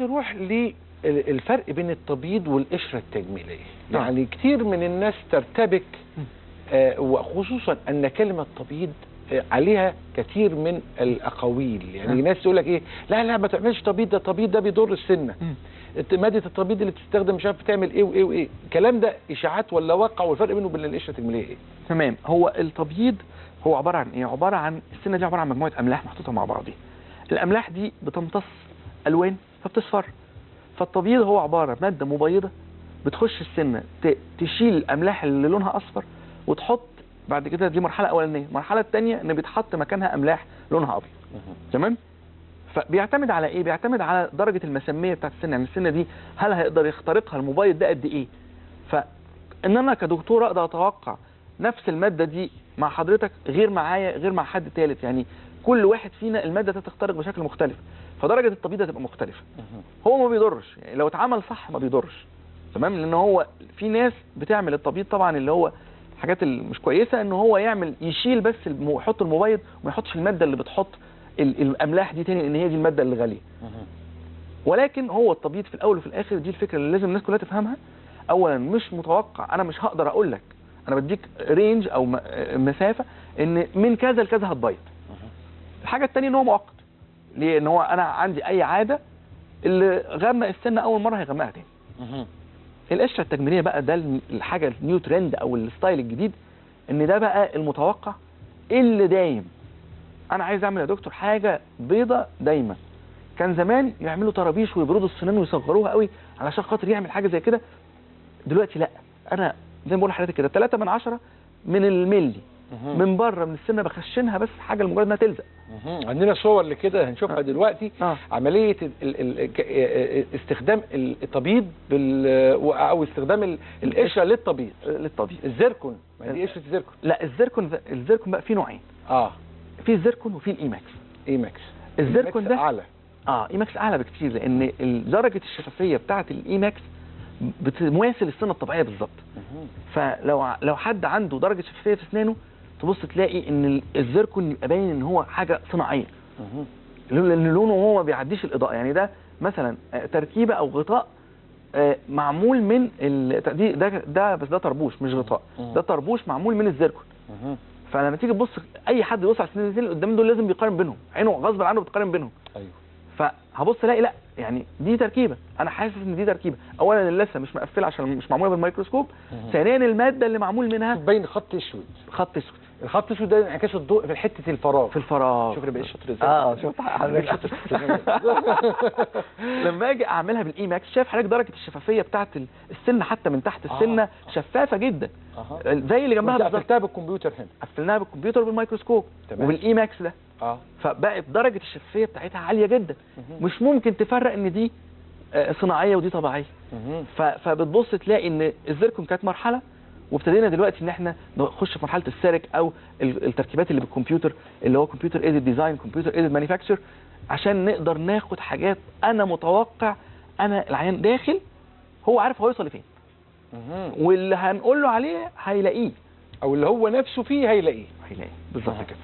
اروح للفرق بين التبييض والقشره التجميليه. يعني كتير من الناس ترتبك وخصوصا ان كلمه تبييض عليها كتير من الاقاويل. يعني ناس تقول لك ايه، لا لا ما تعملش تبييض، ده التبييض ده بيضر السنه. ماده التبييض اللي بتستخدم مش عارف بتعمل ايه وايه وايه. الكلام ده اشاعات ولا واقع؟ والفرق بينه وبين القشره التجميليه ايه؟ تمام. هو التبييض هو عباره عن ايه؟ عباره عن السنه دي عباره عن مجموعه املاح محطوطه مع بعضها. الاملاح دي بتمتص الوان فبتصفر. فالتبييض هو عباره عن ماده مبيضه بتخش السنه تشيل الاملاح اللي لونها اصفر وتحط بعد كده. دي مرحله اولانيه. المرحله الثانيه ان بيتحط مكانها املاح لونها ابيض. تمام. فبيعتمد على ايه؟ بيعتمد على درجه المساميه بتاعت السنه. يعني السنه دي هل هيقدر يخترقها المبيض ده قد ايه؟ فان انا كدكتور اقدر اتوقع نفس الماده دي مع حضرتك غير معايا غير مع حد ثالث. يعني كل واحد فينا الماده تخترق بشكل مختلف، فدرجه التبييض هتبقى مختلفه. هو ما بيضرش، يعني لو اتعمل صح ما بيضرش. تمام. لان هو في ناس بتعمل التبييض طبعا اللي هو الحاجات اللي مش كويسه، ان هو يشيل بس يحط المبيض وما يحطش الماده اللي بتحط الاملاح دي تاني، لان هي دي الماده اللي غاليه. ولكن هو التبييض في الاول وفي الاخر دي الفكره اللي لازم الناس كلها تفهمها. اولا مش متوقع، انا مش هقدر اقول لك، انا بديك رينج او مسافه ان من كذا لكذا هتبيض. الحاجه الثانيه ان هو مؤقت. ليه؟ ان هو انا عندي اي عاده اللي غمق السنه اول مره هيغمقها تاني. القشره التجميليه بقى ده الحاجه النيو ترند او الستايل الجديد، ان ده بقى المتوقع اللي دايم. انا عايز اعمل يا دكتور حاجه بيضه دايما. كان زمان يعملوا طرابيش ويبردوا السنان ويصغروها قوي علشان خاطر يعمل حاجه زي كده. دلوقتي لا، انا زي ما بقول لحضرتك كده 3 من 10 من الملي من بره من السنه بخشنها بس حاجه لمجرد انها تلزق. عندنا صور لكده هنشوفها دلوقتي. عمليه استخدام التبييض او استخدام القشره للتبييض. الزيركون، ما دي قشره الزيركون. لا الزيركون بقى فيه نوعين. في الزيركون وفي الايماكس. الزيركون ده اعلى. ايماكس اعلى بكتير، لان درجه الشفافيه بتاعه الايماكس بتماثل السنه الطبيعيه بالظبط. فلو حد عنده درجه شفافيه في اسنانه تبص تلاقي ان الزيركون يبقى باين ان هو حاجه صناعيه. لان لونه هو ما بيعديش الاضاءه. يعني ده مثلا تركيبه او غطاء معمول من ده بس ده طربوش مش غطاء. ده طربوش معمول من الزيركون. فلما تيجي تبص اي حد يبص على السنين اللي قدام دول لازم بيقارن بينهم، عينه غصب عنه بتقارن بينهم. ايوه. فهبص الاقي لا، يعني دي تركيبه، انا حاسس ان دي تركيبه. اولا اللثه مش مقفله عشان مش معموله بالميكروسكوب. ثانيا الماده اللي معمول منها باين خط اسود. الخط الاسود ده انعكاس الضوء في حته الفراغ. شوف انا بقيت شاطر ازاي. شوف حضرتك. لما اجي اعملها بالاي ماكس شايف حضرتك درجه الشفافيه بتاعه السنه حتى من تحت السنه شفافه جدا. زي اللي جنبها بالظبط. قفلتها بالكمبيوتر هنا. قفلناها بالكمبيوتر بالميكروسكوب وبالاي ماكس ده. فبقت درجه الشفافيه بتاعتها عاليه جدا. مش ممكن تفرق ان دي صناعيه ودي طبيعيه. فبتبص تلاقي ان الزيركون كانت مرحله، وابتدينا دلوقتي ان احنا نخش في مرحله السيرك او التركيبات اللي بالكمبيوتر اللي هو كمبيوتر ايدد ديزاين، كمبيوتر ايدد مانيفاكتشر، عشان نقدر ناخد حاجات انا متوقع انا العيان داخل هو عارف هو يوصل لفين. واللي هنقول له عليه هيلاقيه، او اللي هو نفسه فيه هيلاقيه بالظبط كده.